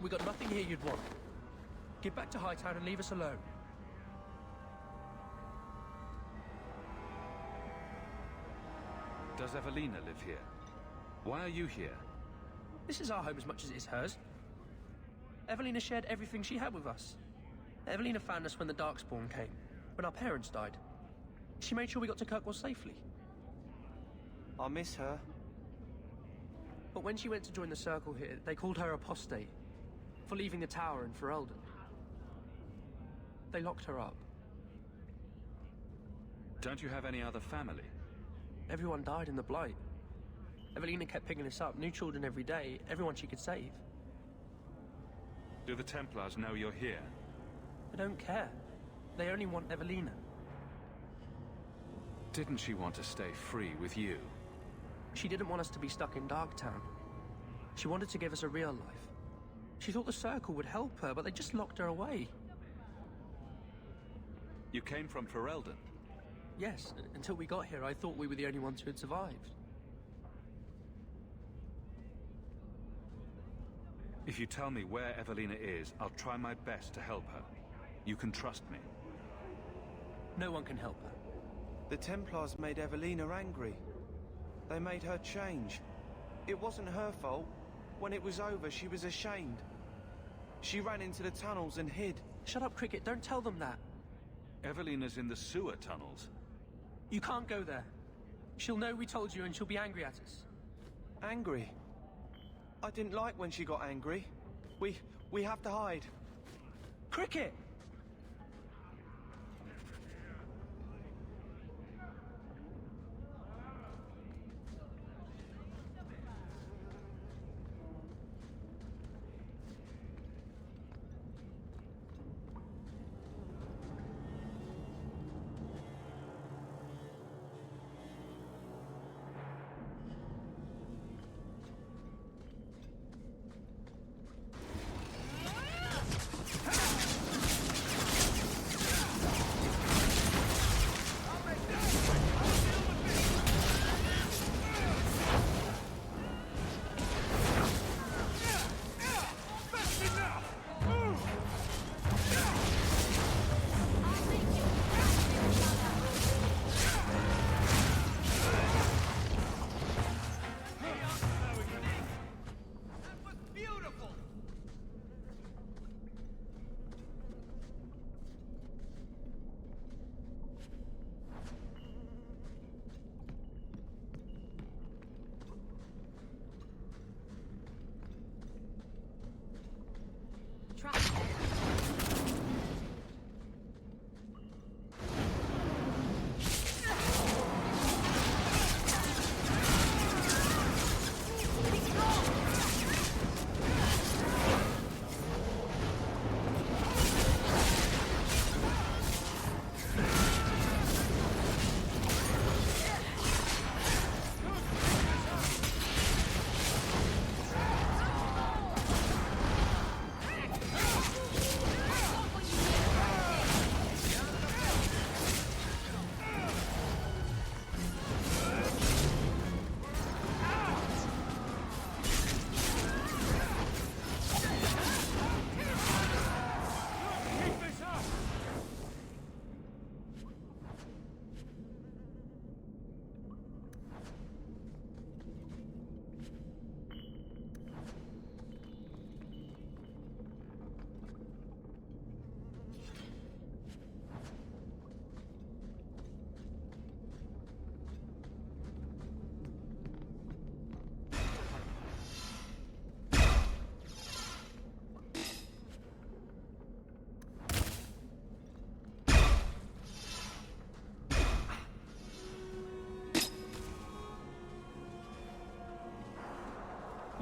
We got nothing here you'd want. Get back to Hightown and leave us alone. Does Evelina live here? Why are you here? This is our home as much as it is hers. Evelina shared everything she had with us. Evelina found us when the Darkspawn came, when our parents died. She made sure we got to Kirkwall safely. I miss her. But when she went to join the Circle here, they called her apostate for leaving the tower in Ferelden. They locked her up. Don't you have any other family? Everyone died in the Blight. Evelina kept picking us up, new children every day, everyone she could save. Do the Templars know you're here? They don't care. They only want Evelina. Didn't she want to stay free with you? She didn't want us to be stuck in Darktown. She wanted to give us a real life. She thought the Circle would help her, but they just locked her away. You came from Ferelden? Yes, until we got here, I thought we were the only ones who had survived. If you tell me where Evelina is, I'll try my best to help her. You can trust me. No one can help her. The Templars made Evelina angry. They made her change. It wasn't her fault. When it was over, she was ashamed. She ran into the tunnels and hid. Shut up, Cricket. Don't tell them that. Evelina's in the sewer tunnels. You can't go there. She'll know we told you and she'll be angry at us. Angry? I didn't like when she got angry. We have to hide. Cricket!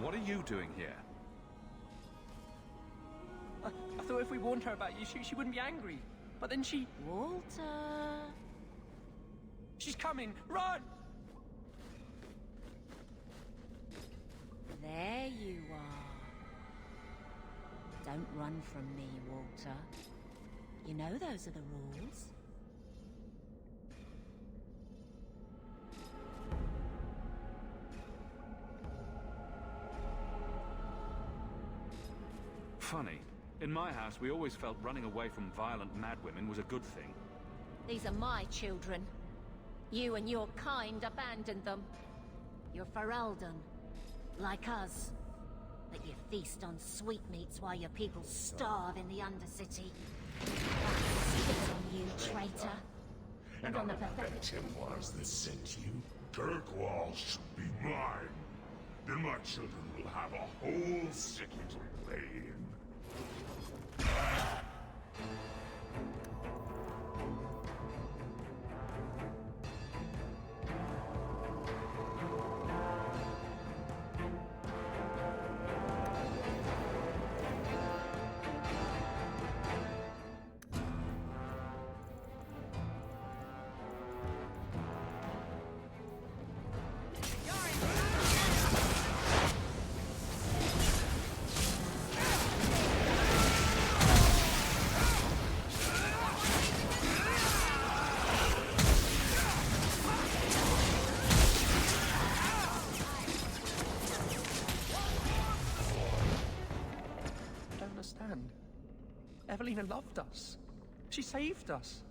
What are you doing here? I thought if we warned her about you, she wouldn't be angry. But then she... Walter... She's coming! Run! There you are. Don't run from me, Walter. You know those are the rules. Funny. In my house, we always felt running away from violent madwomen was a good thing. These are my children. You and your kind abandoned them. You're Ferelden, like us. But you feast on sweetmeats while your people starve in the Undercity. I spit on you, traitor. And on the pathetic Templars that sent you. Kirkwall should be mine. Then my children will have a whole city to play in. Evelina loved us. She saved us.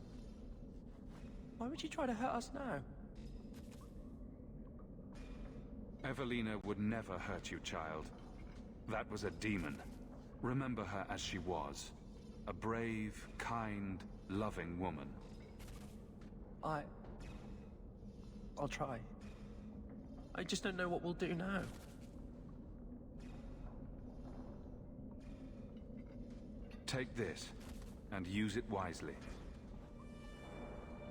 Why would she try to hurt us now? Evelina would never hurt you, child. That was a demon. Remember her as she was. A brave, kind, loving woman. I'll try. I just don't know what we'll do now. Take this, and use it wisely.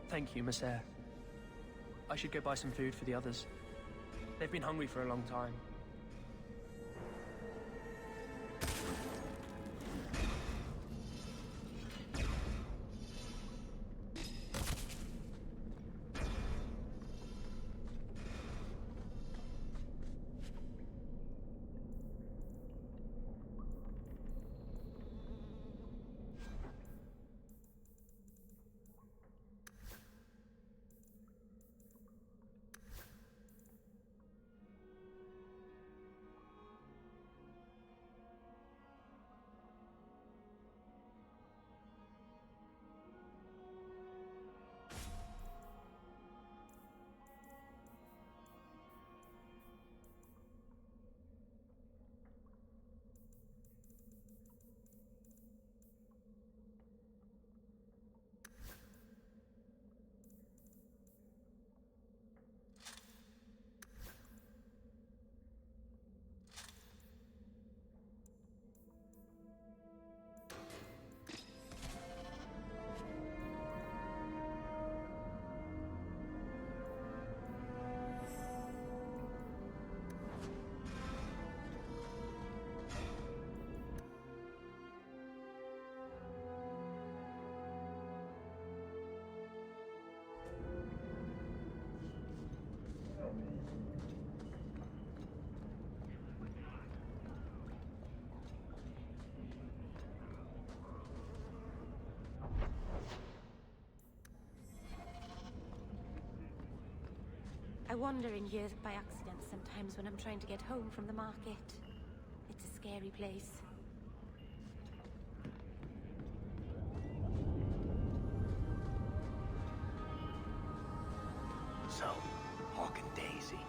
Thank you, Miss Eyre. I should go buy some food for the others. They've been hungry for a long time. I wander in here by accident sometimes when I'm trying to get home from the market. It's a scary place. So, Hawk and Daisy.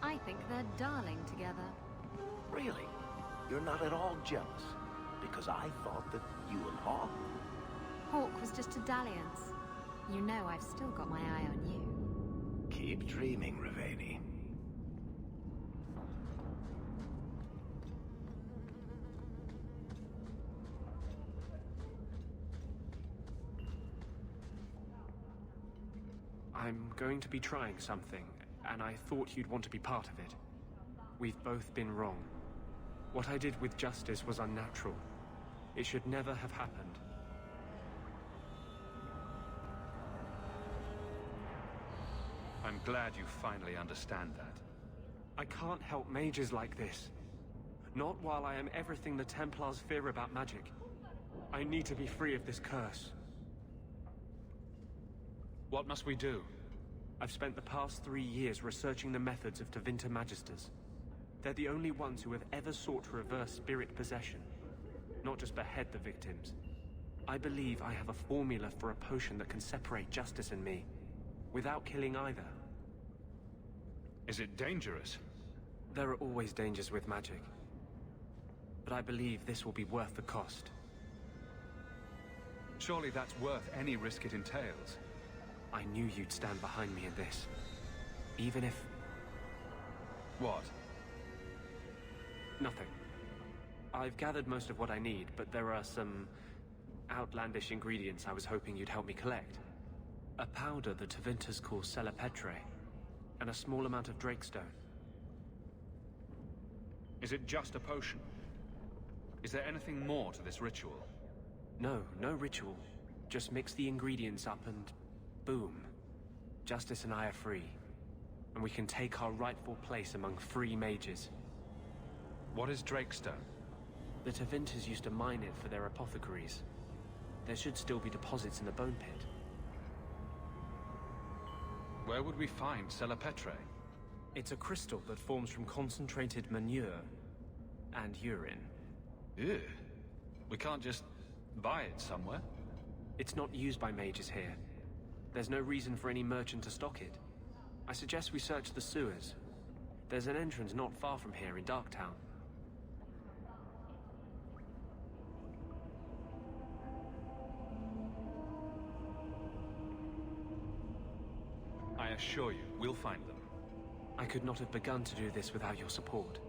I think they're darling together. Really? You're not at all jealous? Because I thought that you and Hawk... Hawk was just a dalliance. You know I've still got my eye on you. Keep dreaming, Raveni. I'm going to be trying something, and I thought you'd want to be part of it. We've both been wrong. What I did with Justice was unnatural. It should never have happened. I'm glad you finally understand that. I can't help mages like this. Not while I am everything the Templars fear about magic. I need to be free of this curse. What must we do? I've spent the past 3 years researching the methods of Tevinter Magisters. They're the only ones who have ever sought to reverse spirit possession. not just behead the victims. I believe I have a formula for a potion that can separate Justice and me, without killing either. Is it dangerous? There are always dangers with magic. But I believe this will be worth the cost. Surely that's worth any risk it entails. I knew you'd stand behind me in this. Even if... What? Nothing. I've gathered most of what I need, but there are some outlandish ingredients I was hoping you'd help me collect. A powder the Tevinter call Selapetre, and a small amount of Drakestone. Is it just a potion? Is there anything more to this ritual? No, no ritual. Just mix the ingredients up and... boom. Justice and I are free. And we can take our rightful place among free mages. What is Drakestone? The Tevinters used to mine it for their apothecaries. There should still be deposits in the bone pit. Where would we find Selapetre? It's a crystal that forms from concentrated manure and urine. Ew. We can't just buy it somewhere? It's not used by mages here. There's no reason for any merchant to stock it. I suggest we search the sewers. There's an entrance not far from here in Darktown. I assure you, we'll find them. I could not have begun to do this without your support.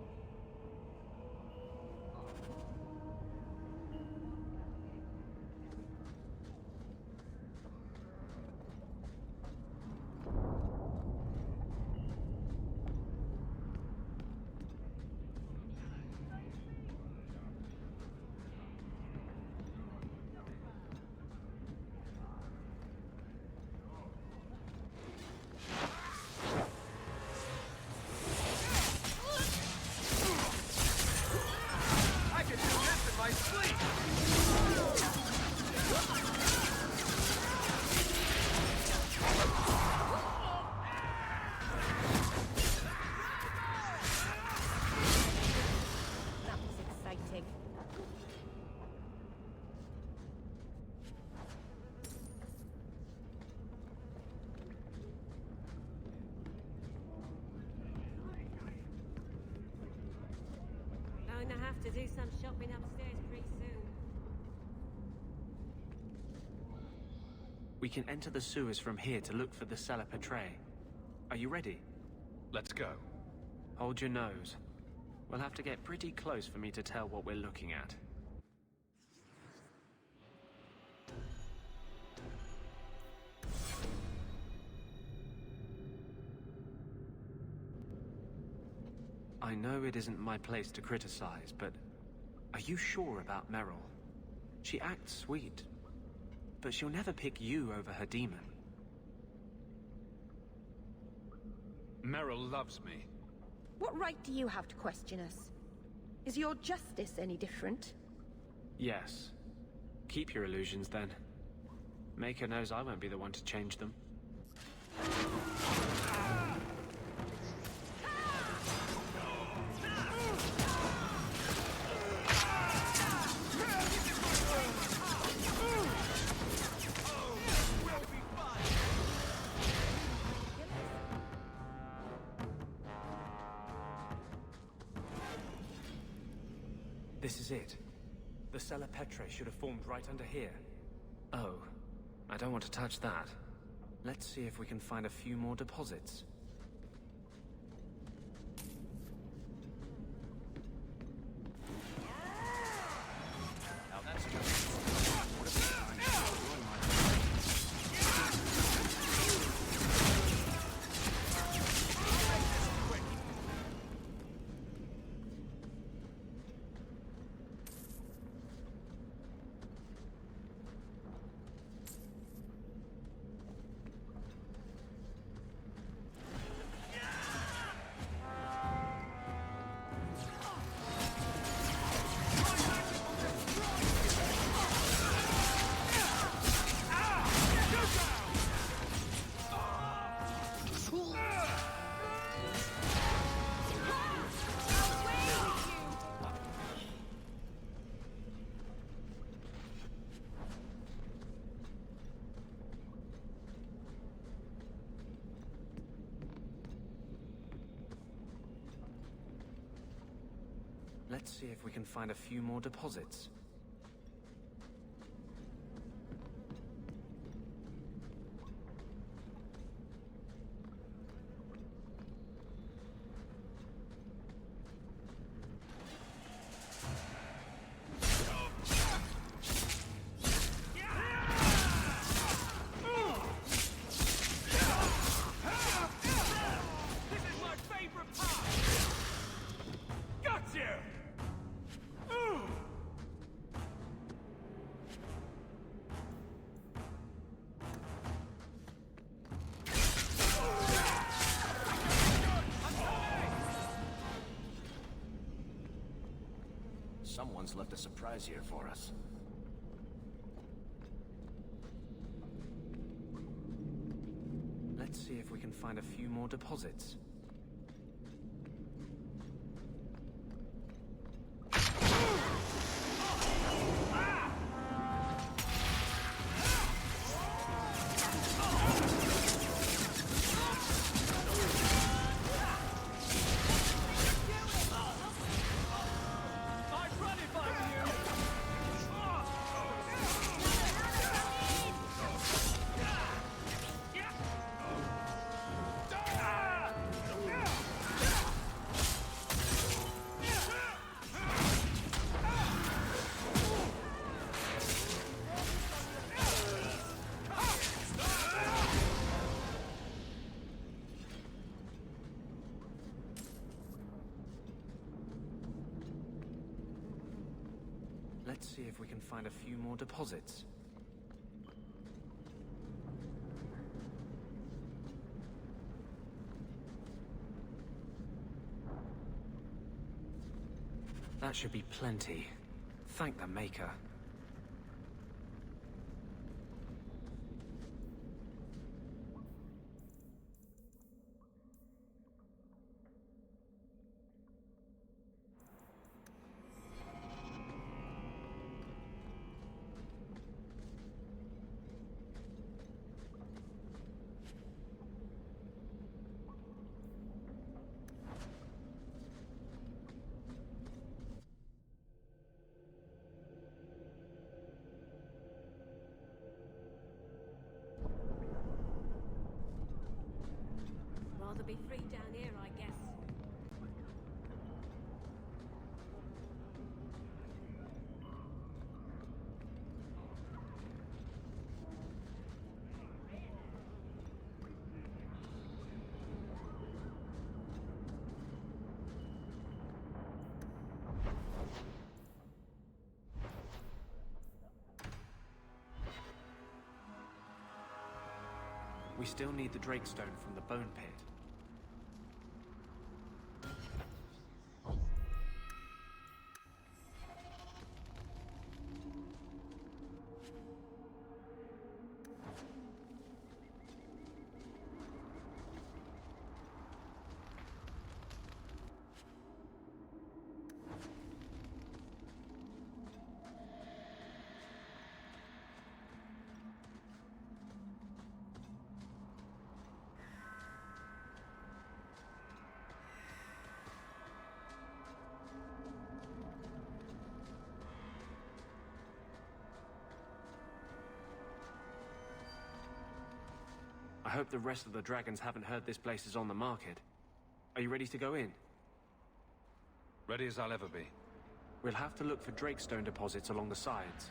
Going to have to do some shopping upstairs pretty soon. We can enter the sewers from here to look for the Selapetre. Are you ready? Let's go. Hold your nose. We'll have to get pretty close for me to tell what we're looking at. I know it isn't my place to criticize, but are you sure about Merrill? She acts sweet, but she'll never pick you over her demon. Merrill loves me. What right do you have to question us? Is your justice any different? Yes. Keep your illusions, then. Maker knows I won't be the one to change them. This is it. The Selapetre should have formed right under here. Oh, I don't want to touch that. Let's see if we can find a few more deposits. Now that's just... Let's see if we can find a few more deposits. Someone's left a surprise here for us. Let's see if we can find a few more deposits. Let's see if we can find a few more deposits. That should be plenty. Thank the Maker. Rather be free down here, I guess. We still need the Drakestone from the Bone Pit. I hope the rest of the dragons haven't heard this place is on the market. Are you ready to go in? Ready as I'll ever be. We'll have to look for Drakestone deposits along the sides.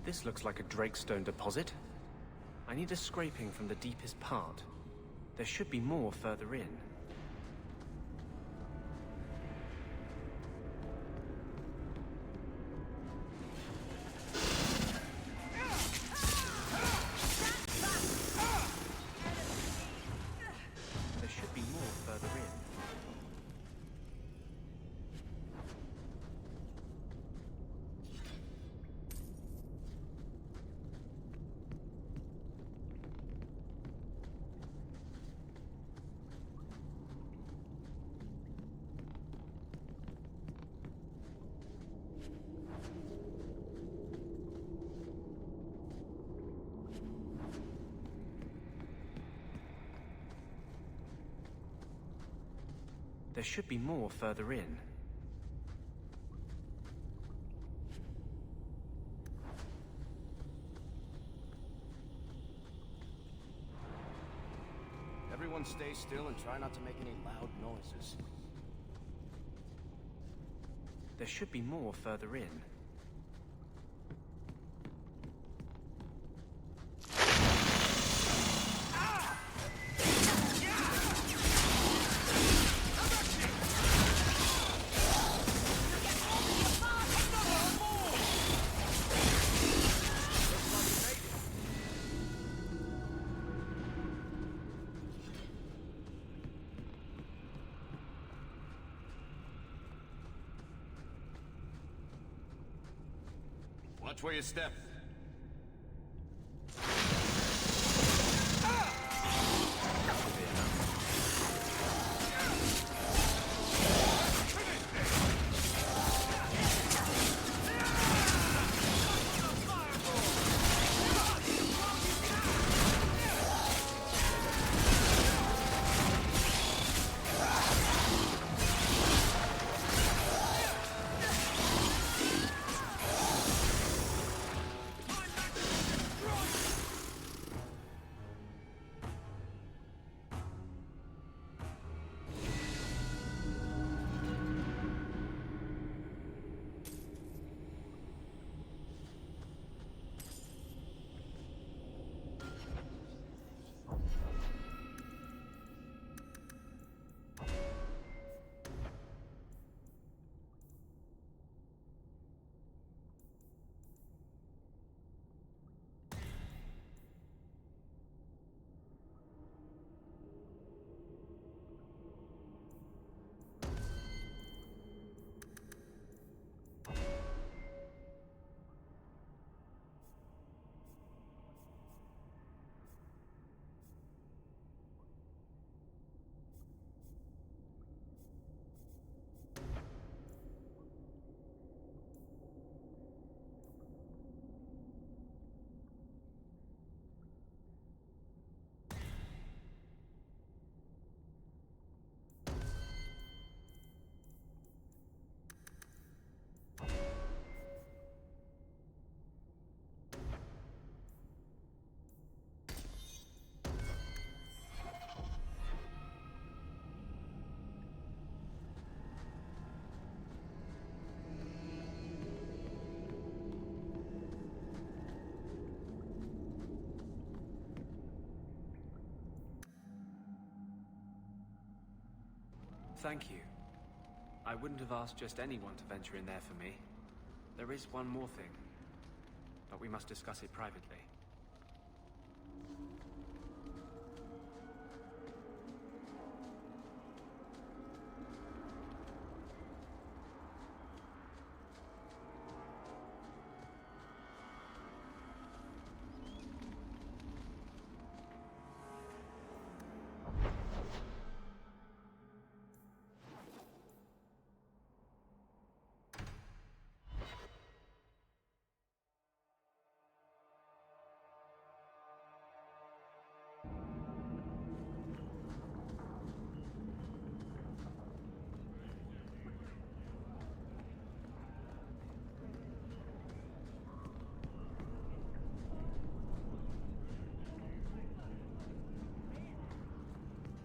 This looks like a Drakestone deposit. I need a scraping from the deepest part. There should be more further in. There should be more further in. There should be more further in. Everyone stay still and try not to make any loud noises. There should be more further in. Watch where you step. Thank you. I wouldn't have asked just anyone to venture in there for me. There is one more thing, but we must discuss it privately.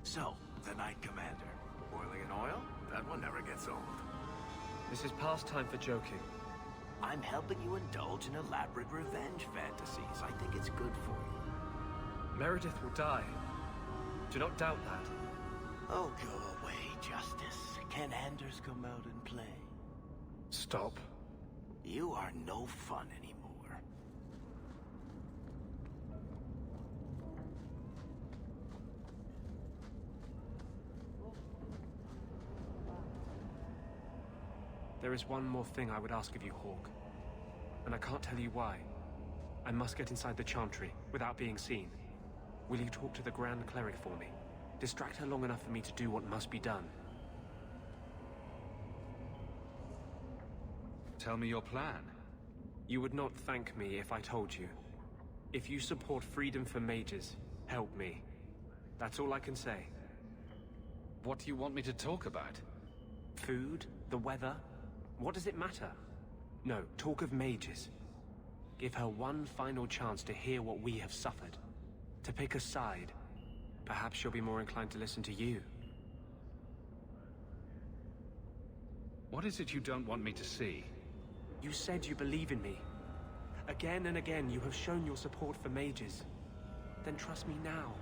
So, the Knight Commander. Boiling in oil? That one never gets old. This is past time for joking. I'm helping you indulge in elaborate revenge fantasies. I think it's good for you. Meredith will die. Do not doubt that. Oh, go away, Justice. Can Anders come out and play? Stop. You are no fun anymore. There is one more thing I would ask of you, Hawke. And I can't tell you why. I must get inside the Chantry, without being seen. Will you talk to the Grand Cleric for me? Distract her long enough for me to do what must be done. Tell me your plan. You would not thank me if I told you. If you support freedom for mages, help me. That's all I can say. What do you want me to talk about? Food? The weather? What does it matter? No, talk of mages. Give her one final chance to hear what we have suffered. To pick a side. Perhaps she'll be more inclined to listen to you. What is it you don't want me to see? You said you believe in me. Again and again you have shown your support for mages. Then trust me now.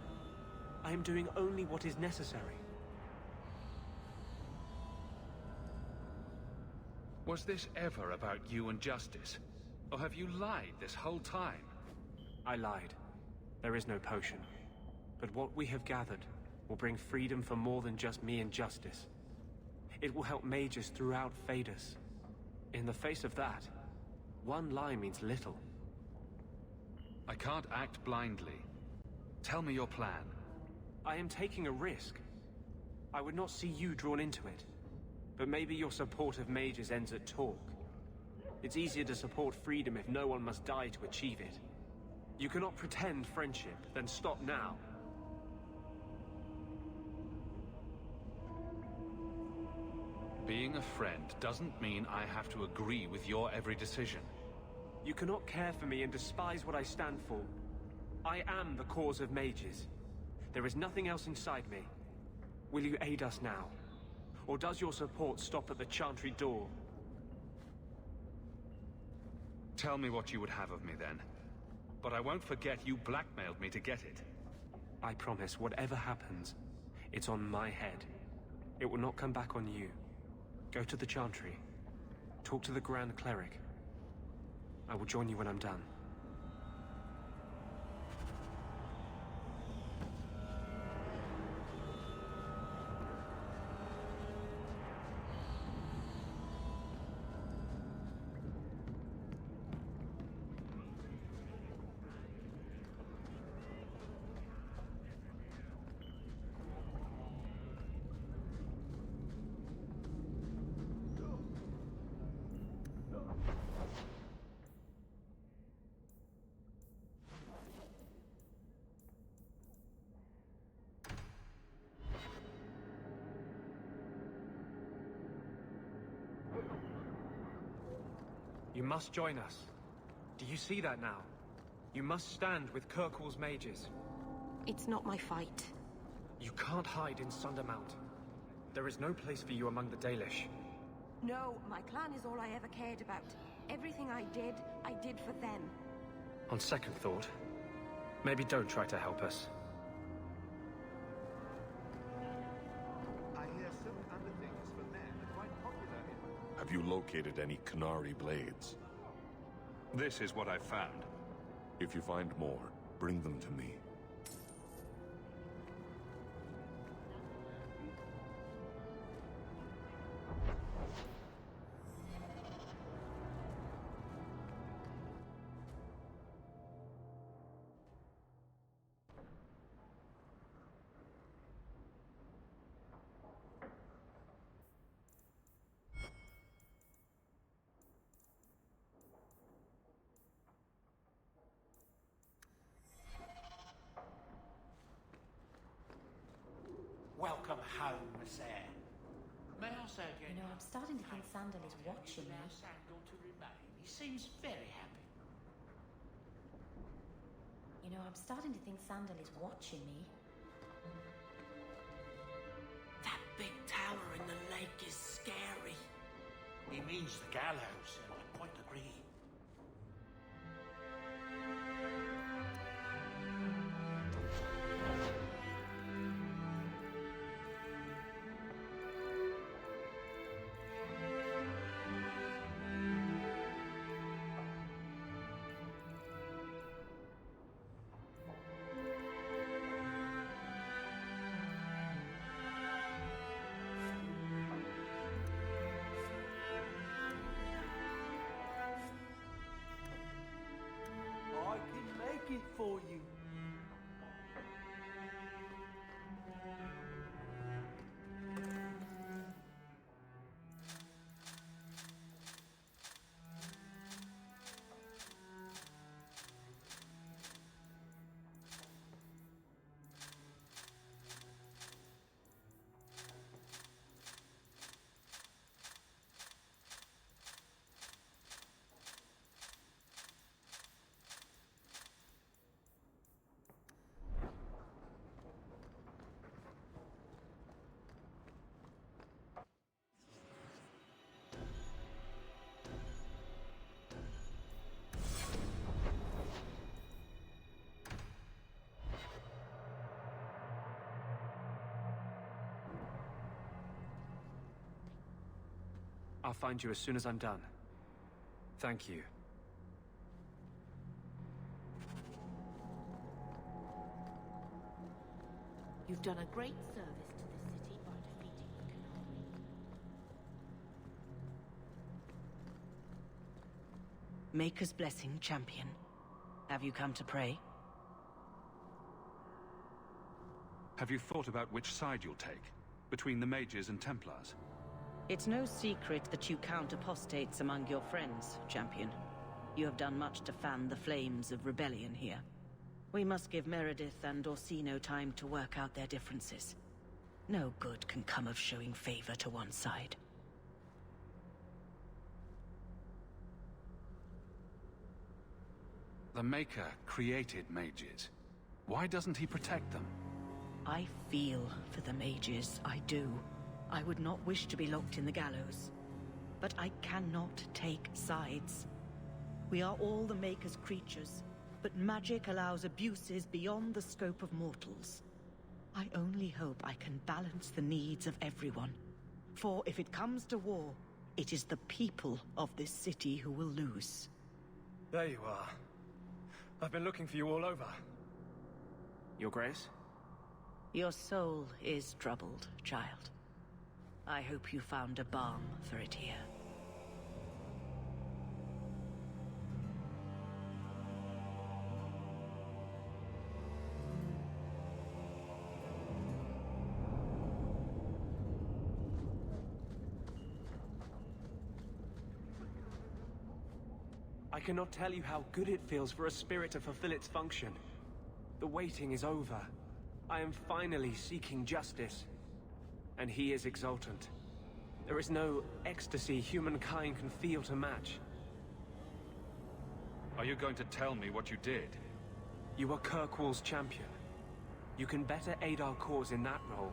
I am doing only what is necessary. Was this ever about you and Justice? Or have you lied this whole time? I lied. There is no potion. But what we have gathered will bring freedom for more than just me and Justice. It will help mages throughout Phaedus. In the face of that, one lie means little. I can't act blindly. Tell me your plan. I am taking a risk. I would not see you drawn into it. But maybe your support of mages ends at talk. It's easier to support freedom if no one must die to achieve it. You cannot pretend friendship, then stop now. Being a friend doesn't mean I have to agree with your every decision. You cannot care for me and despise what I stand for. I am the cause of mages. There is nothing else inside me. Will you aid us now? Or does your support stop at the Chantry door? Tell me what you would have of me then. But I won't forget you blackmailed me to get it. I promise, whatever happens, it's on my head. It will not come back on you. Go to the Chantry. Talk to the Grand Cleric. I will join you when I'm done. You must join us. Do you see that now? You must stand with Kirkwall's mages. It's not my fight. You can't hide in Sundermount. There is no place for you among the Dalish. No, my clan is all I ever cared about. Everything I did for them. On second thought, maybe don't try to help us. I hear certain undertakers for men are quite popular in... Have you located any Qunari blades? This is what I've found. If you find more, bring them to me. Welcome home, Miss Anne. May I say again? You know, I'm starting to think Sandal is watching me. Sandal to remain. He seems very happy. You know, I'm starting to think Sandal is watching me. That big tower in the lake is scary. He means the gallows, and I quite agree. it for you. I'll find you as soon as I'm done. Thank you. You've done a great service to the city by defeating the Canary. Maker's blessing, champion. Have you come to pray? Have you thought about which side you'll take? Between the mages and Templars? It's no secret that you count apostates among your friends, champion. You have done much to fan the flames of rebellion here. We must give Meredith and Orsino time to work out their differences. No good can come of showing favor to one side. The Maker created mages. Why doesn't he protect them? I feel for the mages, I do. I would not wish to be locked in the gallows. But I cannot take sides. We are all the Maker's creatures, but magic allows abuses beyond the scope of mortals. I only hope I can balance the needs of everyone. For if it comes to war, it is the people of this city who will lose. There you are. I've been looking for you all over. Your Grace? Your soul is troubled, child. I hope you found a balm for it here. I cannot tell you how good it feels for a spirit to fulfill its function. The waiting is over. I am finally seeking justice. And he is exultant. There is no ecstasy humankind can feel to match. Are you going to tell me what you did? You are Kirkwall's champion. You can better aid our cause in that role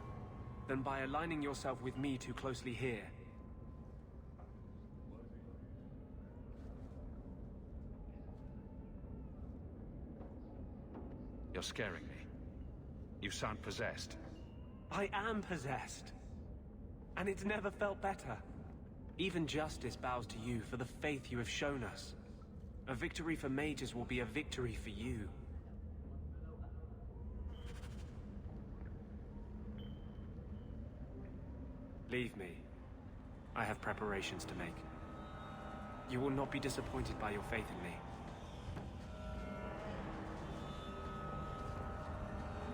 than by aligning yourself with me too closely here. You're scaring me. You sound possessed. I am possessed. And it's never felt better. Even justice bows to you for the faith you have shown us. A victory for mages will be a victory for you. Leave me. I have preparations to make. You will not be disappointed by your faith in me.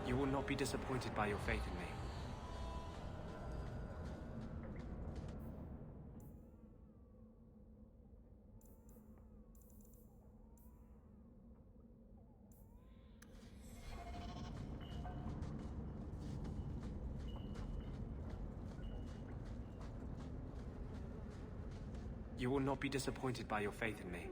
You will not be disappointed by your faith in me. You will not be disappointed by your faith in me.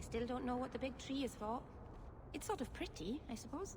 still don't know what the big tree is for. It's sort of pretty, I suppose.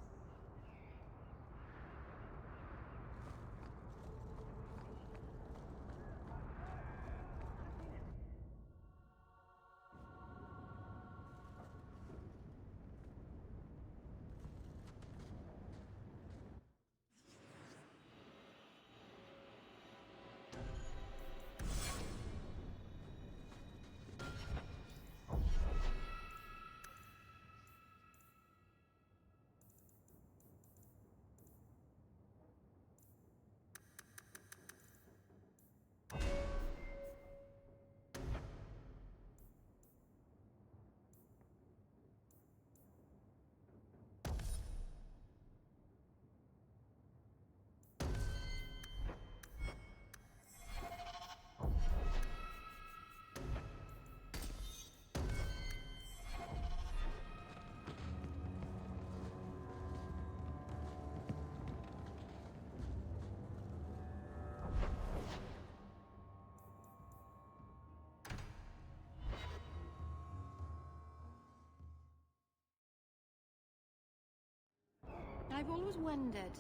I've always wondered,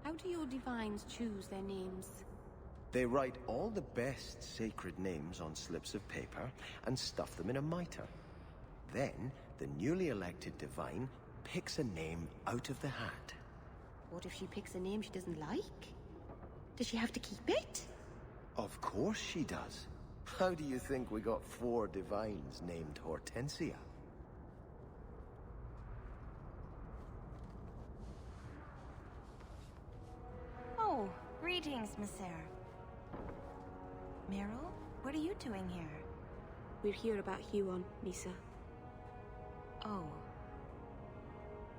how do your divines choose their names? They write all the best sacred names on slips of paper and stuff them in a mitre. Then, the newly elected divine picks a name out of the hat. What if she picks a name she doesn't like? Does she have to keep it? Of course she does. How do you think we got 4 divines named Hortensia? Oh, greetings, Messer. Meryl, what are you doing here? We're here about Huon, Misa. Oh.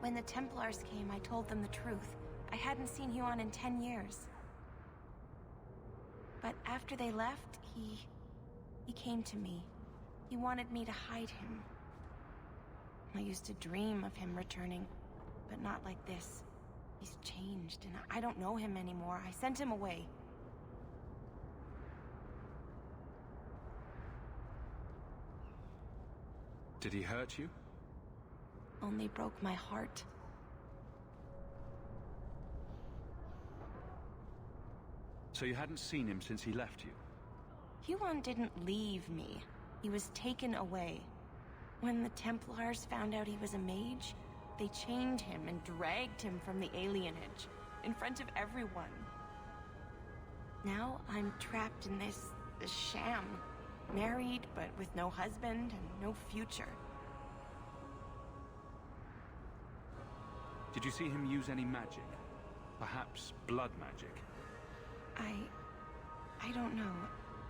When the Templars came, I told them the truth. I hadn't seen Huon in 10 years. But after they left, he came to me. He wanted me to hide him. I used to dream of him returning, but not like this. He's changed, and I don't know him anymore. I sent him away. Did he hurt you? Only broke my heart. So you hadn't seen him since he left you? Huon didn't leave me. He was taken away. When the Templars found out he was a mage, they chained him and dragged him from the alienage, in front of everyone. Now I'm trapped in this sham. Married, but with no husband and no future. Did you see him use any magic? Perhaps blood magic? I don't know.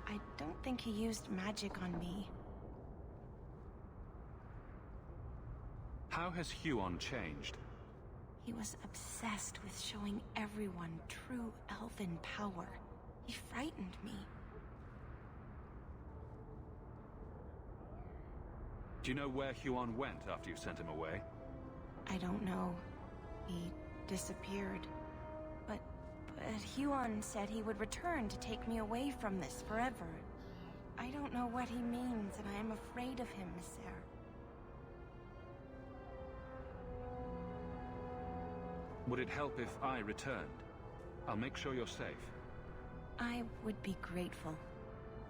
I don't think he used magic on me. How has Huon changed? He was obsessed with showing everyone true elven power. He frightened me. Do you know where Huon went after you sent him away? I don't know. He disappeared. But Huon said he would return to take me away from this forever. I don't know what he means, and I am afraid of him, Messer. Would it help if I returned? I'll make sure you're safe. I would be grateful.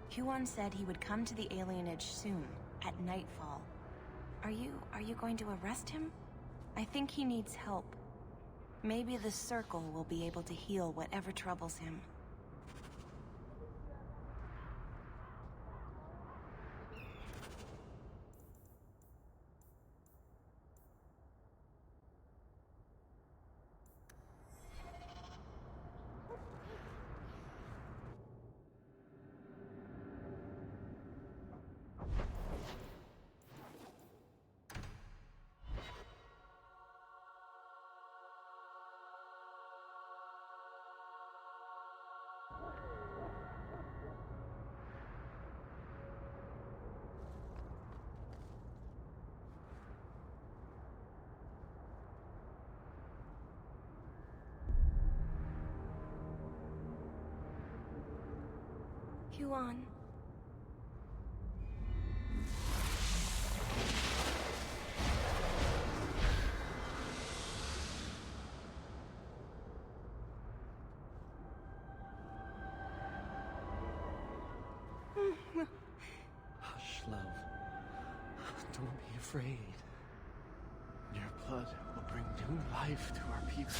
Huon said he would come to the alienage soon, at nightfall. Are you going to arrest him? I think he needs help. Maybe the Circle will be able to heal whatever troubles him. Huon. afraid. Your blood will bring new life to our people.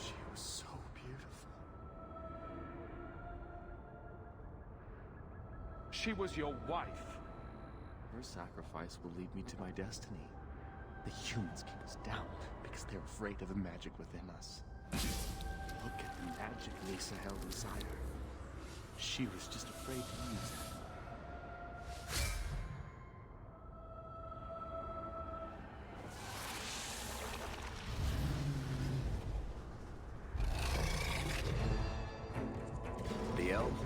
She was so beautiful. She was your wife. Her sacrifice will lead me to my destiny. The humans keep us down because they're afraid of the magic within us. Look at the magic Lisa held inside her. She was just afraid to use it. The elves?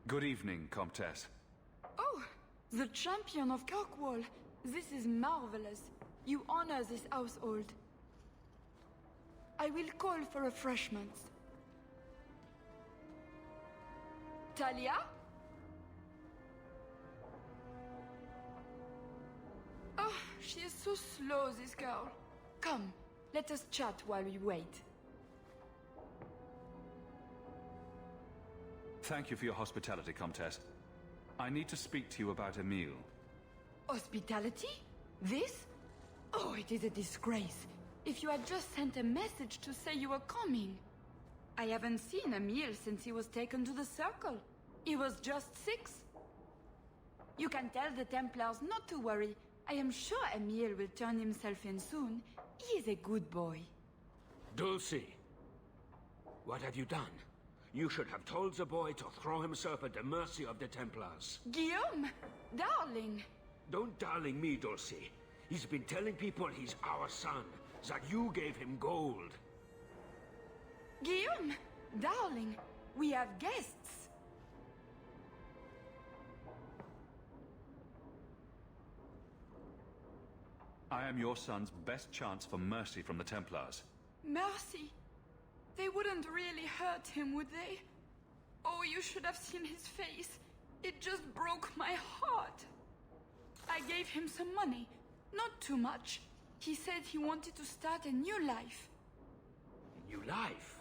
Good evening, Comtesse. Oh, the champion of Kirkwall. This is marvelous. You honor this household. I will call for refreshments. Talia? Oh, she is so slow, this girl. Come, let us chat while we wait. Thank you for your hospitality, Comtesse. I need to speak to you about Emile. Hospitality? This? Oh, it is a disgrace. If you had just sent a message to say you were coming. I haven't seen Emile since he was taken to the Circle. He was just 6. You can tell the Templars not to worry. I am sure Emile will turn himself in soon. He is a good boy. Dulcie, what have you done? You should have told the boy to throw himself at the mercy of the Templars. Guillaume! Darling! Don't darling me, Dulcie. He's been telling people he's our son, that you gave him gold. Guillaume! Darling, we have guests. I am your son's best chance for mercy from the Templars. Mercy? They wouldn't really hurt him, would they? Oh, you should have seen his face. It just broke my heart. I gave him some money. Not too much. He said he wanted to start a new life. New life?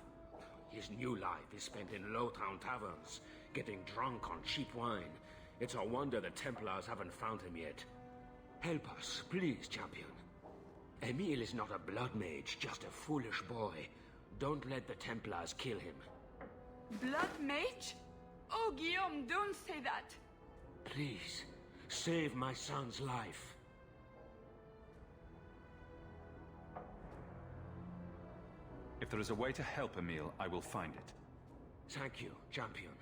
His new life is spent in low-town taverns, getting drunk on cheap wine. It's a wonder the Templars haven't found him yet. Help us, please, champion. Emil is not a blood mage, just a foolish boy. Don't let the Templars kill him. Blood mage? Oh, Guillaume, don't say that. Please, save my son's life. If there is a way to help Emil, I will find it. Thank you, champion.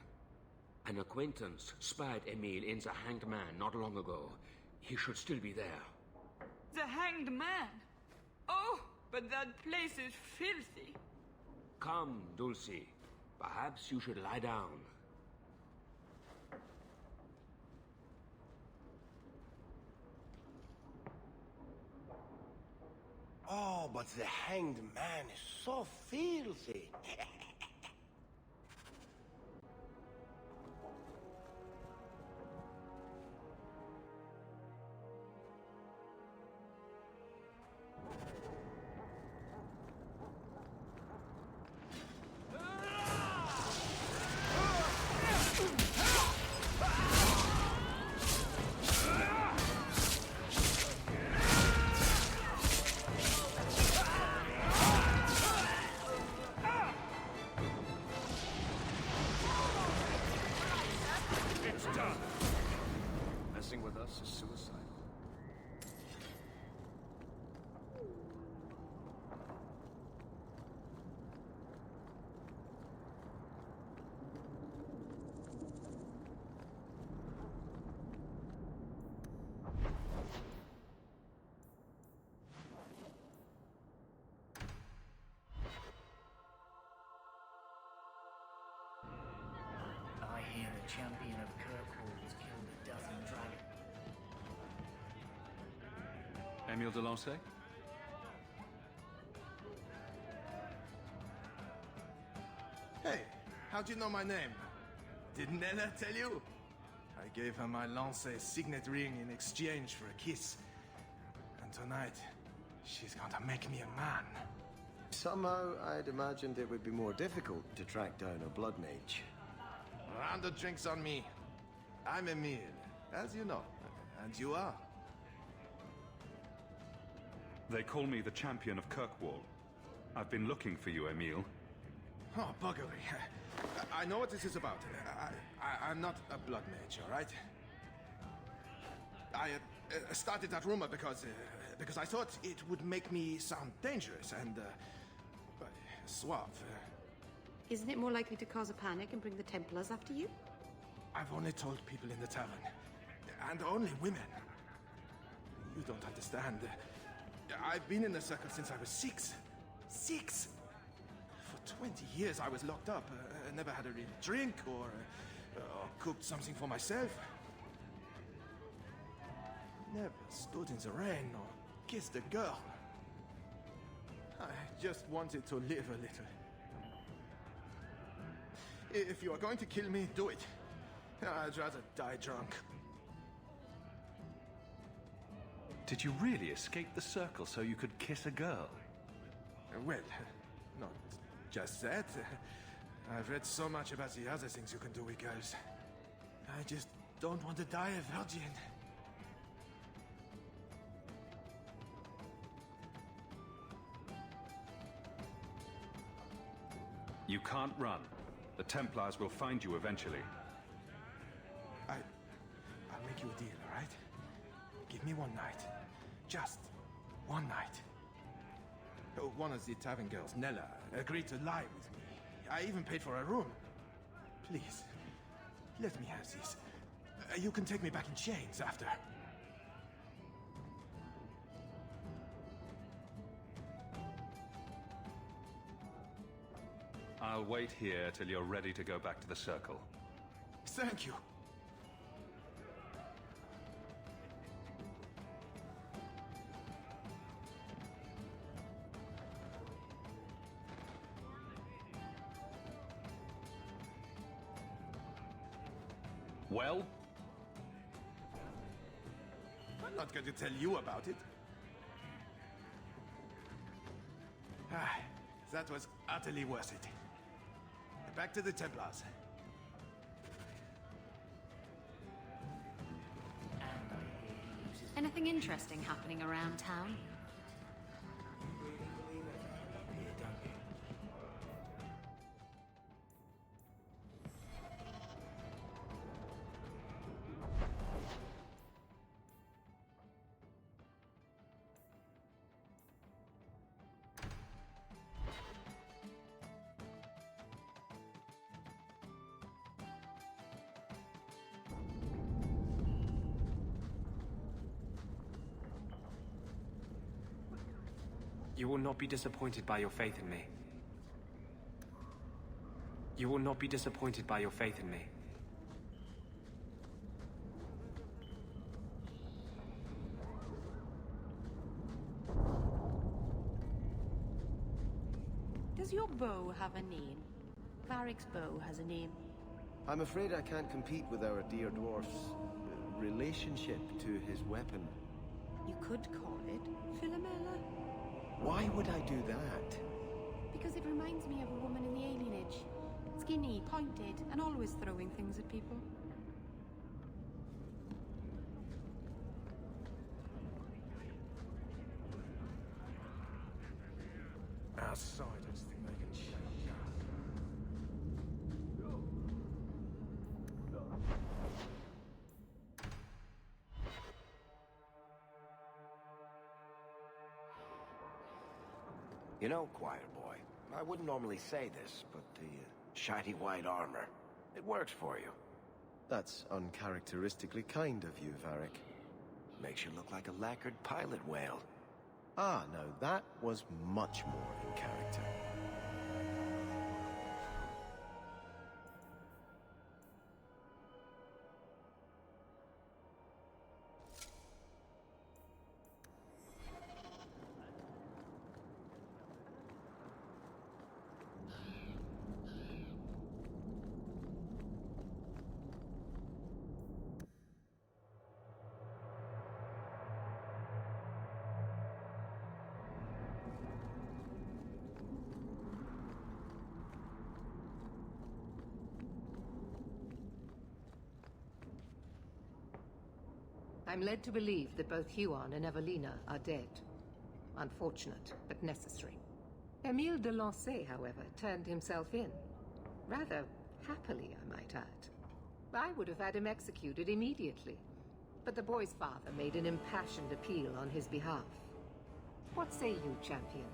An acquaintance spied Emil in the Hanged Man not long ago. He should still be there. The Hanged Man? Oh, but that place is filthy. Come, Dulcie. Perhaps you should lie down. Oh, but the Hanged Man is so filthy. Messing with us is suicide. I hear the champion of Kirkwall has killed a dozen dragons. Emile de Lancey? Hey, how'd you know my name? Didn't Nella tell you? I gave her my Lancey signet ring in exchange for a kiss. And tonight, she's going to make me a man. Somehow, I'd imagined it would be more difficult to track down a blood mage. Round of drinks on me. I'm Emil, as you know. And you are? They call me the champion of Kirkwall. I've been looking for you, Emil. Oh, buggery. I know what this is about. I'm not a blood mage, all right? I started that rumor because I thought it would make me sound dangerous and suave. Isn't it more likely to cause a panic and bring the Templars after you? I've only told people in the tavern, and only women. You don't understand. I've been in the circle since I was 6. 6! For 20 years I was locked up. Never had a real drink or cooked something for myself. Never stood in the rain or kissed a girl. I just wanted to live a little. If you are going to kill me, do it. I'd rather die drunk. Did you really escape the circle so you could kiss a girl? Well, not just that. I've read so much about the other things you can do with girls. I just don't want to die a virgin. You can't run. The Templars will find you eventually. I'll make you a deal, all right? Give me one night. Just one night. One of the tavern girls, Nella, agreed to lie with me. I even paid for a room. Please, let me have this. You can take me back in chains after. I'll wait here till you're ready to go back to the circle. Thank you. Well? I'm not going to tell you about it. Ah, that was utterly worth it. Back to the Templars. Anything interesting happening around town? You will not be disappointed by your faith in me. You will not be disappointed by your faith in me. Does your bow have a name? Varric's bow has a name. I'm afraid I can't compete with our dear dwarf's relationship to his weapon. You could call it Philomela. Why would I do that? Because it reminds me of a woman in the alienage. Skinny, pointed, and always throwing things at people. Outsiders think they can shake us. You know, Choir Boy, I wouldn't normally say this, but the shiny white armor, it works for you. That's uncharacteristically kind of you, Varric. Makes you look like a lacquered pilot whale. Ah, no, that was much more in character. I'm led to believe that both Huon and Evelina are dead. Unfortunate, but necessary. Emile de Lancey, however, turned himself in. Rather happily, I might add. I would have had him executed immediately. But the boy's father made an impassioned appeal on his behalf. What say you, champion?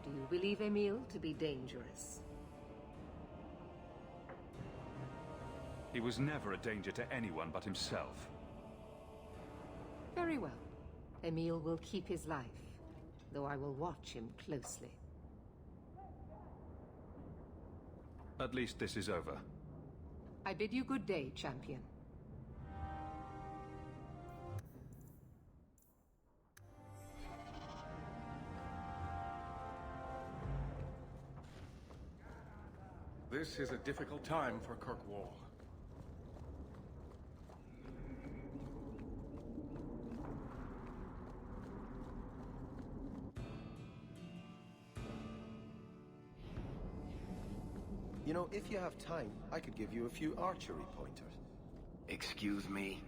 Do you believe Emile to be dangerous? He was never a danger to anyone but himself. Very well. Emile will keep his life, though I will watch him closely. At least this is over. I bid you good day, champion. This is a difficult time for Kirkwall. You know, if you have time, I could give you a few archery pointers. Excuse me?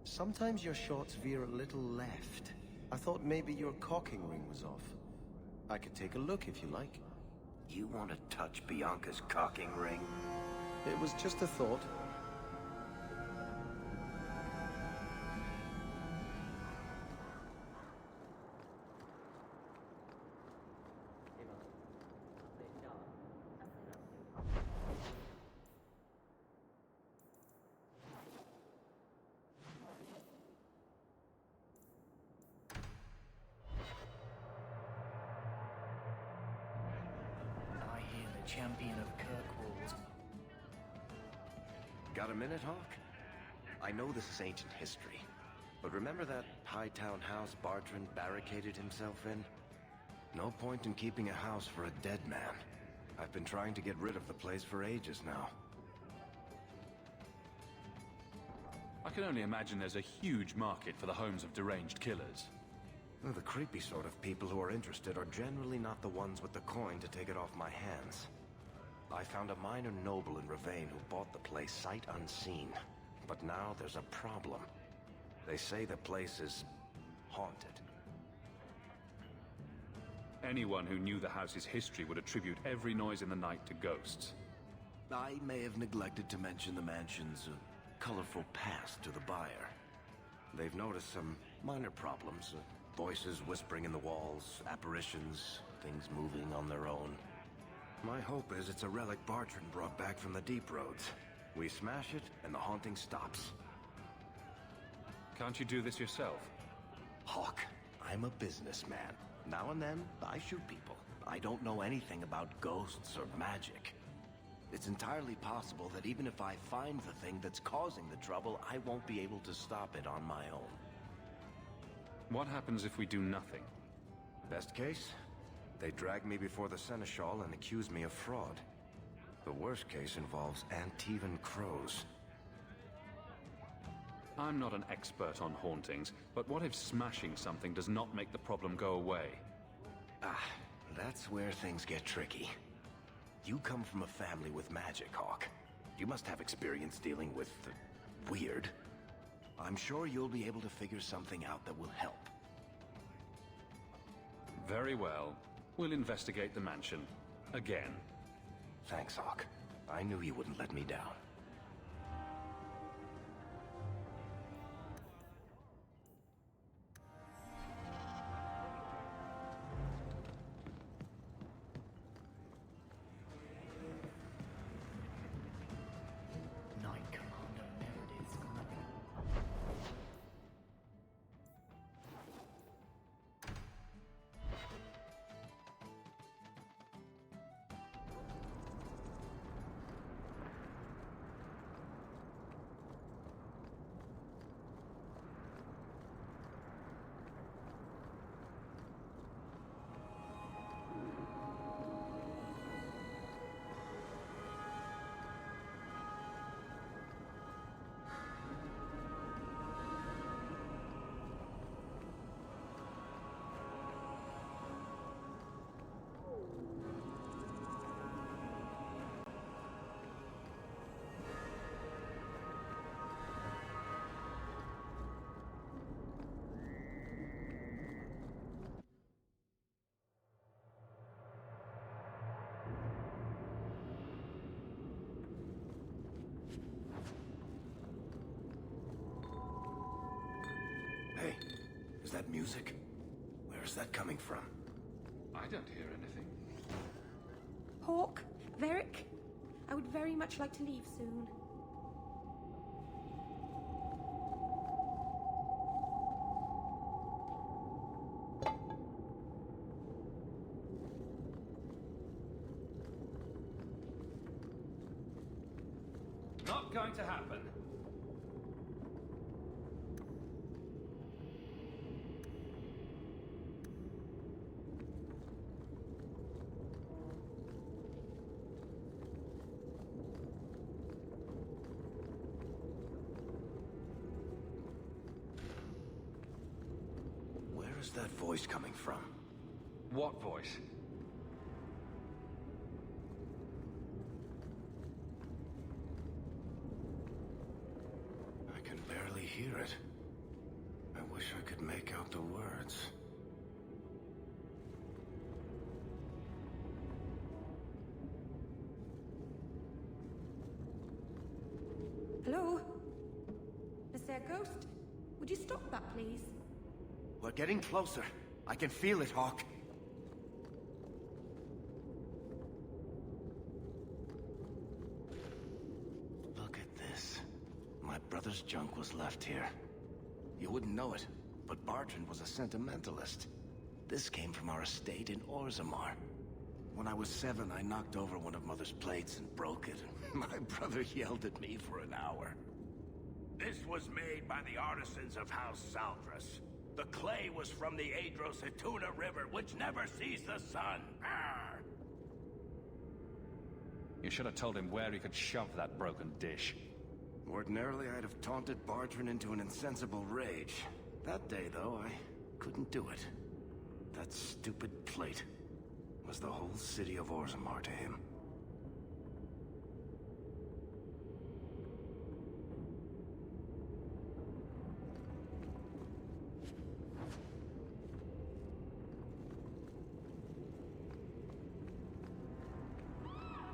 Sometimes your shots veer a little left. I thought maybe your cocking ring was off. I could take a look if you like. You want to touch Bianca's cocking ring? It was just a thought. Champion of Kirkwall. Got a minute, Hawk? I know this is ancient history, but remember that Hightown house Bartrand barricaded himself in? No point in keeping a house for a dead man. I've been trying to get rid of the place for ages now. I can only imagine there's a huge market for the homes of deranged killers. Well, the creepy sort of people who are interested are generally not the ones with the coin to take it off my hands. I found a minor noble in Ravane who bought the place sight unseen. But now there's a problem. They say the place is haunted. Anyone who knew the house's history would attribute every noise in the night to ghosts. I may have neglected to mention the mansion's colorful past to the buyer. They've noticed some minor problems. Voices whispering in the walls, apparitions, things moving on their own. My hope is it's a relic Bartrand brought back from the Deep Roads. We smash it, and the haunting stops. Can't you do this yourself? Hawk, I'm a businessman. Now and then, I shoot people. I don't know anything about ghosts or magic. It's entirely possible that even if I find the thing that's causing the trouble, I won't be able to stop it on my own. What happens if we do nothing? Best case, they drag me before the Seneschal and accuse me of fraud. The worst case involves Antivan crows. I'm not an expert on hauntings, but what if smashing something does not make the problem go away? Ah, that's where things get tricky. You come from a family with magic, Hawk. You must have experience dealing with the weird. I'm sure you'll be able to figure something out that will help. Very well. We'll investigate the mansion. Again. Thanks, Hawk. I knew you wouldn't let me down. Knight Commander Meredith's coming. Hey, is that music? Where is that coming from? I don't hear anything. Hawk, Varric, I would very much like to leave soon. Not going to happen. Where's that voice coming from? What voice? I can barely hear it. I wish I could make out the words. Hello? Is there a ghost? Would you stop that, please? We're getting closer. I can feel it, Hawk. Look at this. My brother's junk was left here. You wouldn't know it, but Bartrand was a sentimentalist. This came from our estate in Orzammar. When I was 7, I knocked over one of Mother's plates and broke it. My brother yelled at me for an hour. This was made by the artisans of House Saldras. The clay was from the Adros-Ituna River, which never sees the sun. Arr! You should have told him where he could shove that broken dish. Ordinarily, I'd have taunted Bartran into an insensible rage. That day, though, I couldn't do it. That stupid plate was the whole city of Orzammar to him.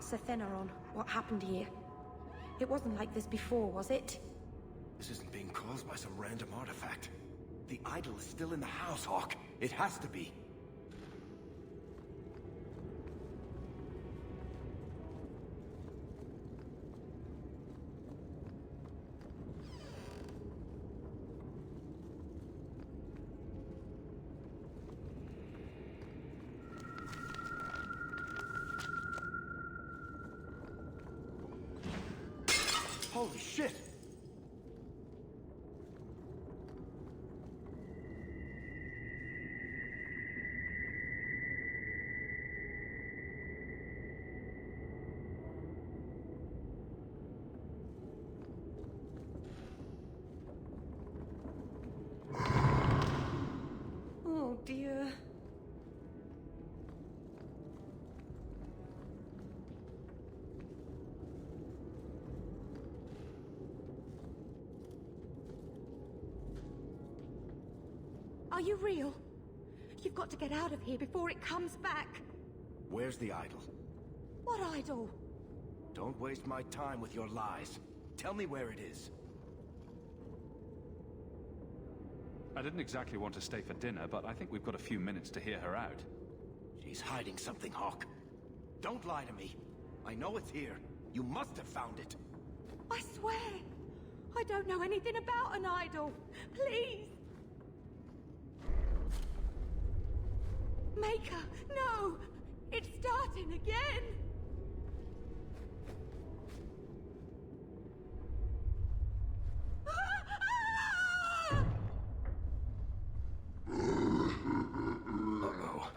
Sir Thenoron, what happened here? It wasn't like this before, was it? This isn't being caused by some random artifact. The idol is still in the house, Hawk. It has to be. Holy shit! Oh dear. Are you real? You've got to get out of here before it comes back. Where's the idol? What idol? Don't waste my time with your lies. Tell me where it is. I didn't exactly want to stay for dinner, but I think we've got a few minutes to hear her out. She's hiding something, Hawk. Don't lie to me. I know it's here. You must have found it. I swear, I don't know anything about an idol. Please. Maker, no! It's starting again! Uh-oh.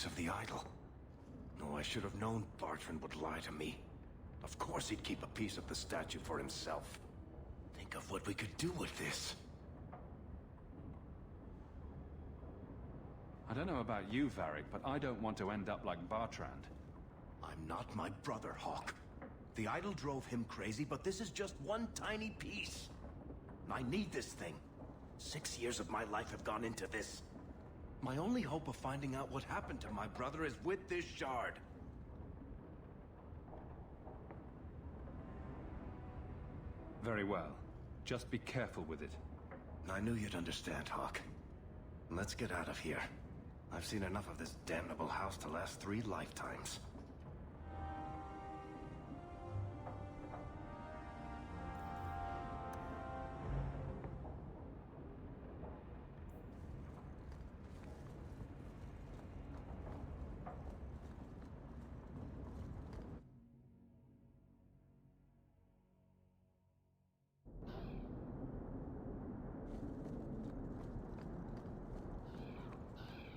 Of the idol. No, I should have known Bartran would lie to me. Of course he'd keep a piece of the statue for himself. Think of what we could do with this. I don't know about you, Varric, but I don't want to end up like Bartrand. I'm not my brother, Hawk. The idol drove him crazy, but this is just one tiny piece. I need this thing. 6 years of my life have gone into this. My only hope of finding out what happened to my brother is with this shard. Very well. Just be careful with it. I knew you'd understand, Hawk. Let's get out of here. I've seen enough of this damnable house to last 3 lifetimes.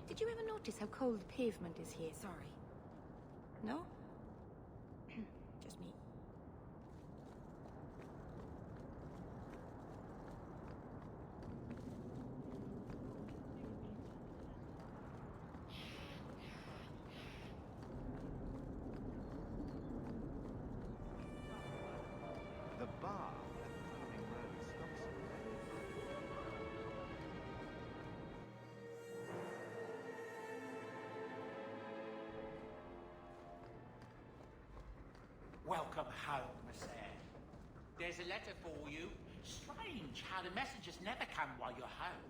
Did you ever notice how cold the pavement is here? Sorry. No? Just me. The bar at Cunning Road stops Welcome home, Miss Eyre. There's a letter for you. Strange how the messages never come while you're home.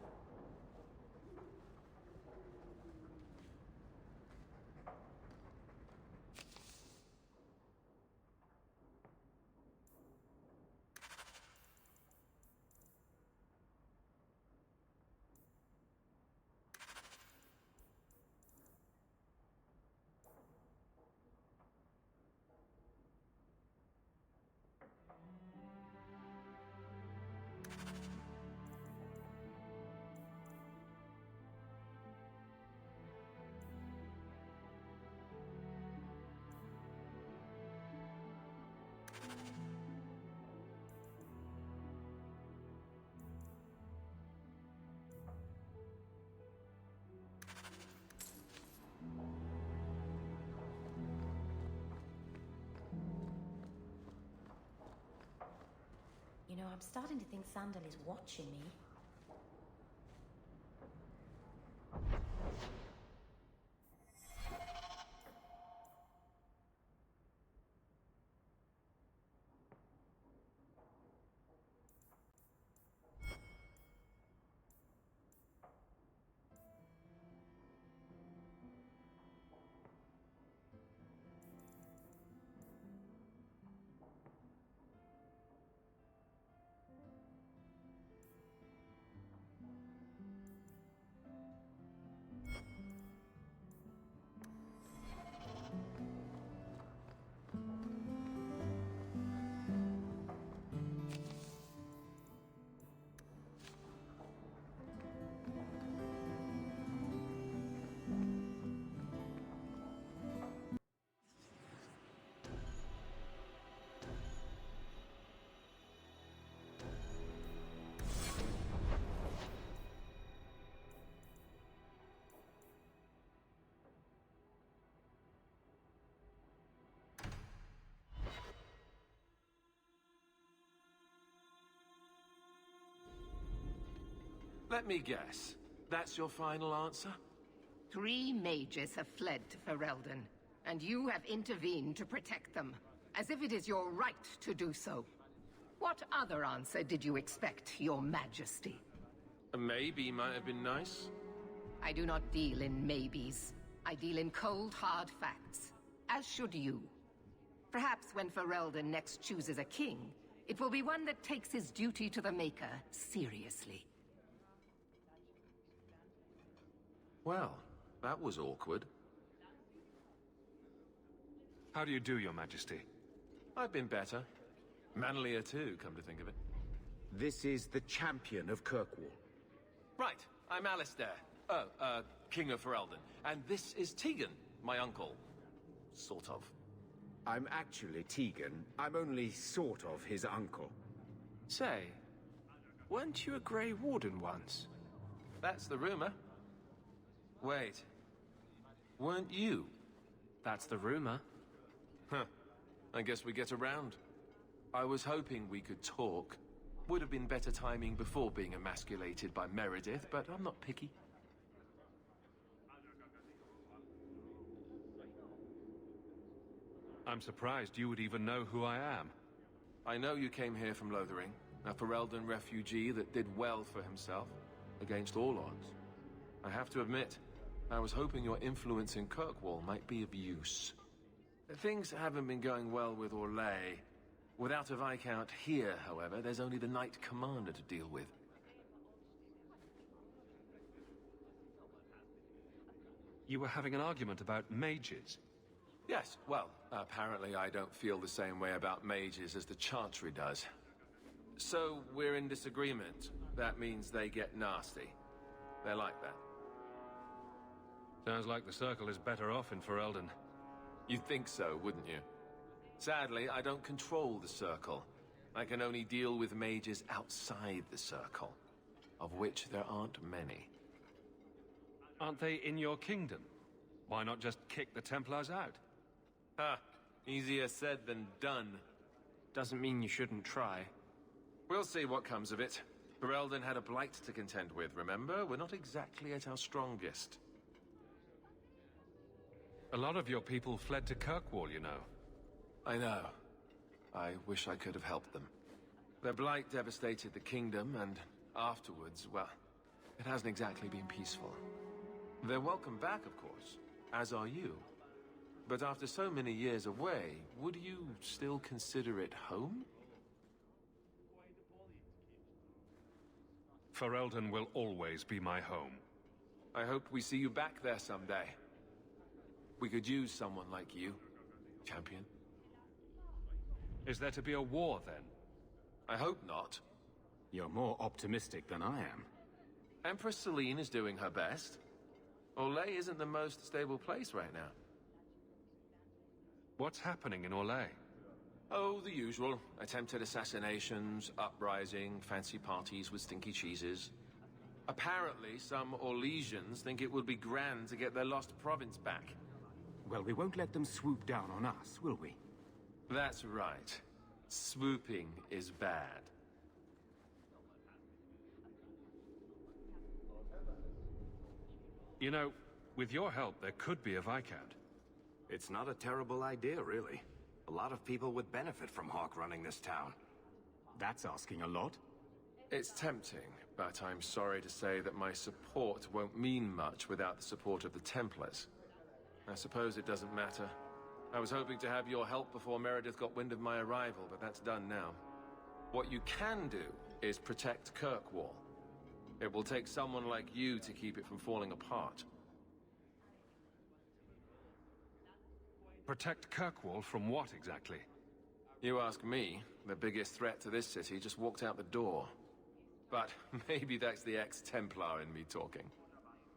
You know, I'm starting to think Sandal is watching me. Let me guess. That's your final answer? 3 mages have fled to Ferelden, and you have intervened to protect them, as if it is your right to do so. What other answer did you expect, your majesty? A maybe might have been nice. I do not deal in maybes. I deal in cold, hard facts. As should you. Perhaps when Ferelden next chooses a king, it will be one that takes his duty to the Maker seriously. Well, that was awkward. How do you do, your majesty? I've been better. Manlier too, come to think of it. This is the champion of Kirkwall. Right, I'm Alistair. King of Ferelden. And this is Tegan, my uncle. Sort of. I'm actually Tegan. I'm only sort of his uncle. Say, weren't you a Grey Warden once? That's the rumor. Wait. Weren't you? That's the rumor. Huh. I guess we get around. I was hoping we could talk. Would have been better timing before being emasculated by Meredith, but I'm not picky. I'm surprised you would even know who I am. I know you came here from Lothering, a Ferelden refugee that did well for himself, against all odds. I have to admit, I was hoping your influence in Kirkwall might be of use. Things haven't been going well with Orlais. Without a Viscount here, however, there's only the Knight Commander to deal with. You were having an argument about mages? Yes, well, apparently I don't feel the same way about mages as the Chantry does. So, we're in disagreement. That means they get nasty. They're like that. Sounds like the Circle is better off in Ferelden. You'd think so, wouldn't you? Sadly, I don't control the Circle. I can only deal with mages outside the Circle, of which there aren't many. Aren't they in your kingdom? Why not just kick the Templars out? Ha! Easier said than done. Doesn't mean you shouldn't try. We'll see what comes of it. Ferelden had a blight to contend with, remember? We're not exactly at our strongest. A lot of your people fled to Kirkwall, you know. I know. I wish I could have helped them. Their blight devastated the kingdom, and afterwards, well, it hasn't exactly been peaceful. They're welcome back, of course, as are you. But after so many years away, would you still consider it home? Ferelden will always be my home. I hope we see you back there someday. We could use someone like you, champion. Is there to be a war, then? I hope not. You're more optimistic than I am. Empress Celine is doing her best. Orlais isn't the most stable place right now. What's happening in Orlais? Oh, the usual. Attempted assassinations, uprising, fancy parties with stinky cheeses. Apparently, some Orlesians think it would be grand to get their lost province back. Well, we won't let them swoop down on us, will we? That's right. Swooping is bad. You know, with your help, there could be a Viscount. It's not a terrible idea, really. A lot of people would benefit from Hawke running this town. That's asking a lot. It's tempting, but I'm sorry to say that my support won't mean much without the support of the Templars. I suppose it doesn't matter. I was hoping to have your help before Meredith got wind of my arrival, but that's done now. What you can do is protect Kirkwall. It will take someone like you to keep it from falling apart. Protect Kirkwall from what, exactly? You ask me, the biggest threat to this city just walked out the door. But maybe that's the ex-Templar in me talking.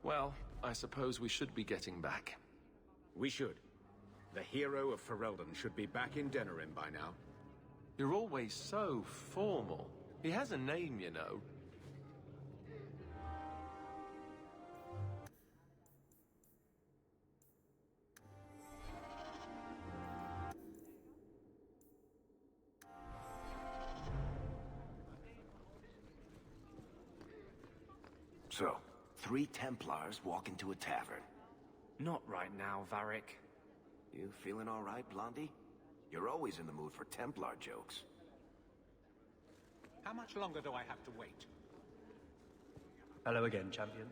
Well, I suppose we should be getting back. We should. The hero of Ferelden should be back in Denerim by now. You're always so formal. He has a name, you know. So, 3 Templars walk into a tavern. Not right now, Varric. You feeling all right, Blondie? You're always in the mood for Templar jokes. How much longer do I have to wait? Hello again, champion.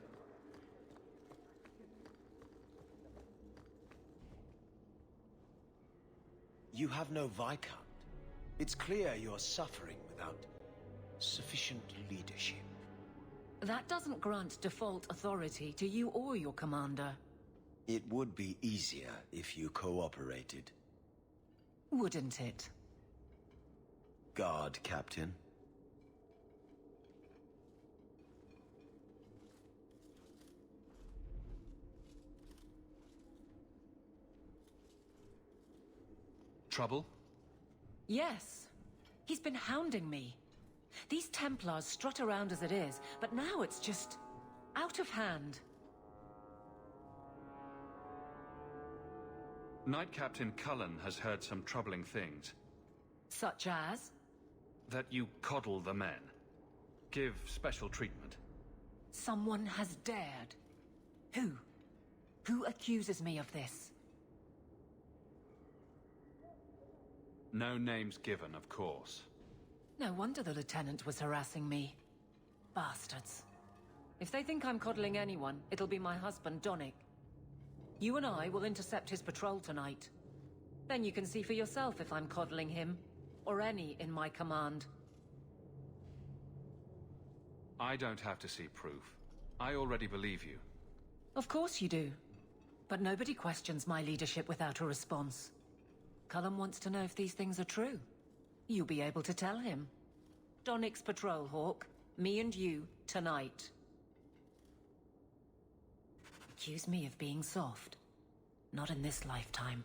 You have no Viscount. It's clear you're suffering without sufficient leadership. That doesn't grant default authority to you or your commander. It would be easier if you cooperated. Wouldn't it? Guard, Captain. Trouble? Yes. He's been hounding me. These Templars strut around as it is, but now it's just out of hand. Knight Captain Cullen has heard some troubling things. Such as? That you coddle the men. Give special treatment. Someone has dared. Who? Who accuses me of this? No names given, of course. No wonder the Lieutenant was harassing me. Bastards. If they think I'm coddling anyone, it'll be my husband, Donnic. You and I will intercept his patrol tonight. Then you can see for yourself if I'm coddling him, or any in my command. I don't have to see proof. I already believe you. Of course you do. But nobody questions my leadership without a response. Cullen wants to know if these things are true. You'll be able to tell him. Donnic's patrol, Hawke. Me and you, tonight. Accuse me of being soft. Not in this lifetime.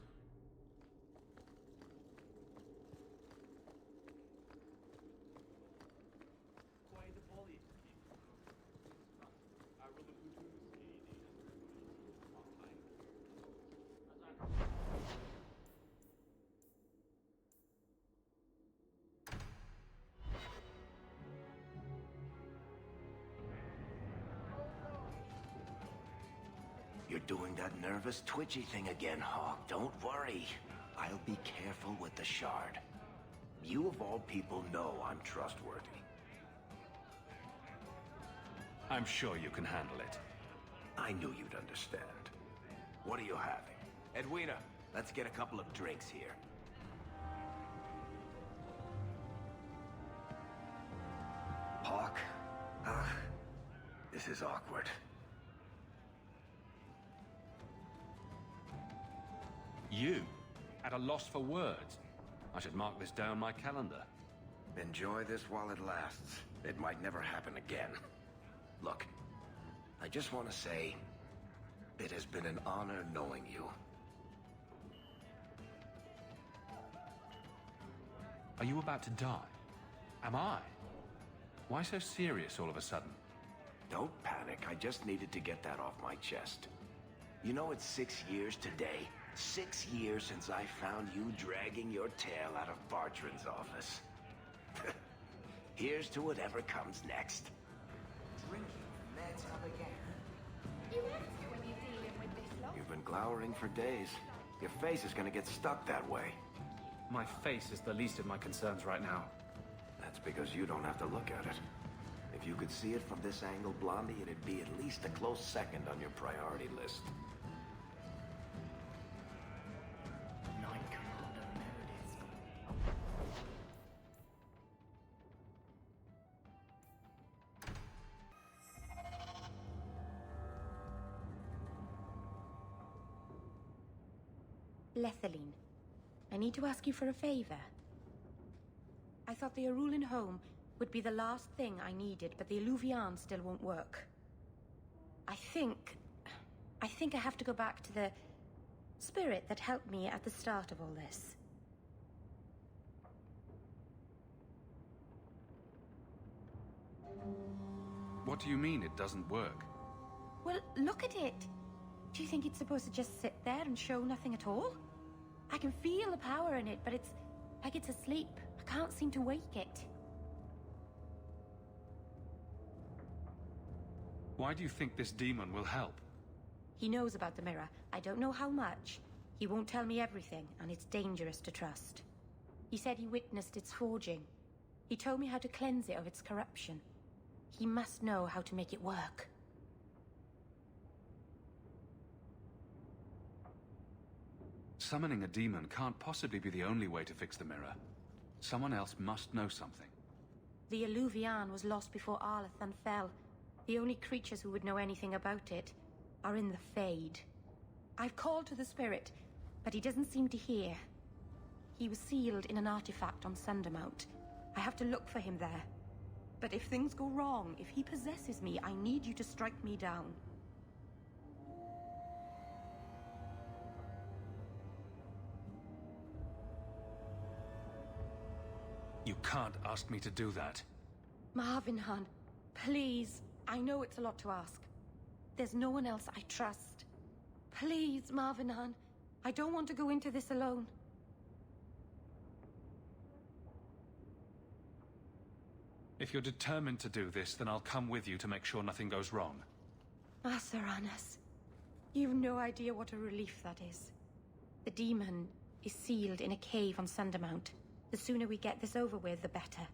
You're doing that nervous, twitchy thing again, Hawke. Don't worry. I'll be careful with the shard. You of all people know I'm trustworthy. I'm sure you can handle it. I knew you'd understand. What are you having? Edwina, let's get a couple of drinks here. Hawke? This is awkward. You? At a loss for words? I should mark this down my calendar. Enjoy this while it lasts. It might never happen again. Look, I just want to say, it has been an honor knowing you. Are you about to die? Am I? Why so serious all of a sudden? Don't panic. I just needed to get that off my chest. You know, it's 6 years today. 6 years since I found you dragging your tail out of Bartran's office. Here's to whatever comes next. Drinking from their tub again. You have to when you're dealing with this lot. You've been glowering for days. Your face is gonna get stuck that way. My face is the least of my concerns right now. That's because you don't have to look at it. If you could see it from this angle, Blondie, it'd be at least a close second on your priority list. Knight Commander Meredith. Lethaline, I need to ask you for a favor. I thought the Arulin home would be the last thing I needed, but the Eluvian still won't work. I think I have to go back to the spirit that helped me at the start of all this. What do you mean it doesn't work? Well, look at it. Do you think it's supposed to just sit there and show nothing at all? I can feel the power in it, but it's like it's asleep. I can't seem to wake it. Why do you think this demon will help? He knows about the mirror. I don't know how much. He won't tell me everything, and it's dangerous to trust. He said he witnessed its forging. He told me how to cleanse it of its corruption. He must know how to make it work. Summoning a demon can't possibly be the only way to fix the mirror. Someone else must know something. The Eluvian was lost before Arlathan fell. The only creatures who would know anything about it are in the Fade. I've called to the spirit, but he doesn't seem to hear. He was sealed in an artifact on Sundermount. I have to look for him there. But if things go wrong, if he possesses me, I need you to strike me down. You can't ask me to do that. Marvinhan, please. I know it's a lot to ask. There's no one else I trust. Please, Marvinhan. I don't want to go into this alone. If you're determined to do this, then I'll come with you to make sure nothing goes wrong. Master Annas, you've no idea what a relief that is. The demon is sealed in a cave on Sundermount. The sooner we get this over with, the better.